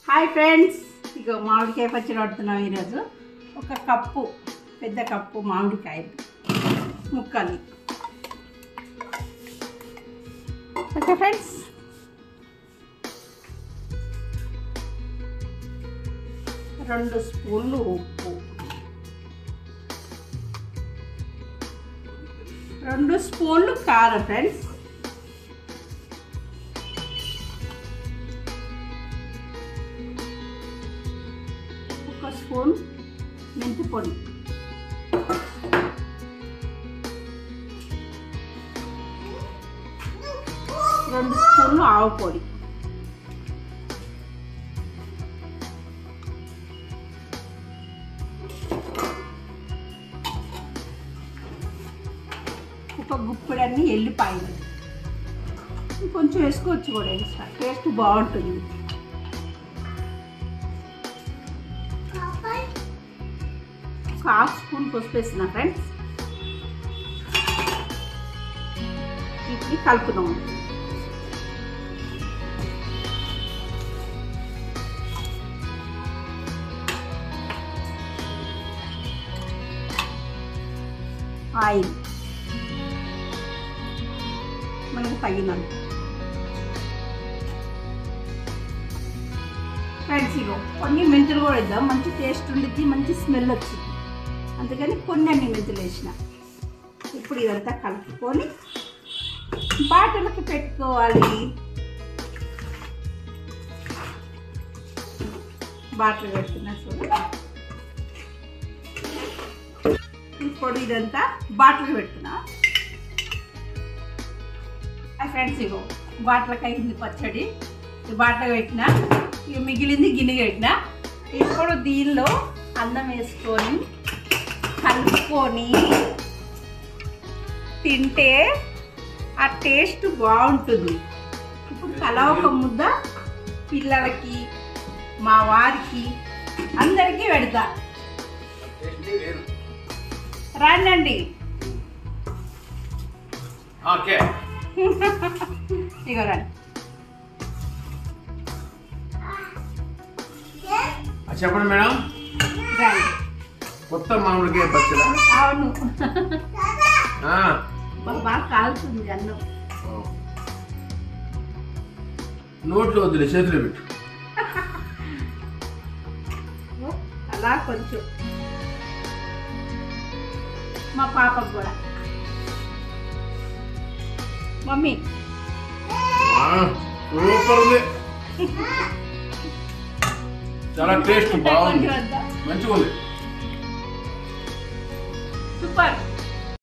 Hi friends, ఇక మామిడికాయ పచ్చడి పడుతున్నాం. ఈరోజు ఒక కప్పు, పెద్ద కప్పు మామిడికాయ ముక్కలు. ఓకే ఫ్రెండ్స్, రెండు స్పూన్లు ఉప్పు, 2 స్పూన్లు కారం ఫ్రెండ్స్, స్పూన్ మెంతి పొడి, 2 స్పూన్లు ఆవు పొడి, ఒక గుప్పెడన్ని ఎల్లిపాయలు, కొంచెం వేసుకోవచ్చు కూడా, ఎక్స్ట్రా టేస్ట్ బాగుంటుంది. ఒక 1/2 స్పూన్ పసుపు వేసిన ఫ్రెండ్స్. వీటిని కలుపుదాం. ఆయిల్ మనకు తగినంత ఫ్రెండ్స్. ఇగో కొన్ని మెంతులు కూడా వేద్దాం, మంచి టేస్ట్ ఉండిద్ది, మంచి స్మెల్ వచ్చింది, అందుకని కొన్ని అన్ని మెంతులు వేసిన. ఇప్పుడు ఇదంతా కలుపుకొని బాటలకు పెట్టుకోవాలి. బాటలు పెడుతున్నా చూడు. ఇప్పుడు ఇదంతా బాటలు పెడుతున్నా ఫ్రెండ్స్. ఇగో బాటలకు అయింది పచ్చడి, బాటలు పెట్టిన, ఇక మిగిలింది గిన్నె పెట్టిన. ఇప్పుడు దీనిలో అన్నం వేసుకొని కలుపుకొని తింటే ఆ టేస్ట్ బాగుంటుంది. ఇప్పుడు తలా ఒక ముద్ద పిల్లలకి, మా వారికి, అందరికీ పెడతా. రండి. ఇగో రండి. చెప్పండి మేడం. రండి. కొత్త మామిడికాయ పచ్చడి. అవును, బాగా కాలుతుంది అన్నం. నోట్లో వద్దులే, చేతిలో పెట్టు. అలా కొంచెం మా పాపకు కూడా. మమ్మీ సూపర్ ఉంది, చాలా టేస్ట్ బాగుంది, మంచిగా ఉంది, సూపర్.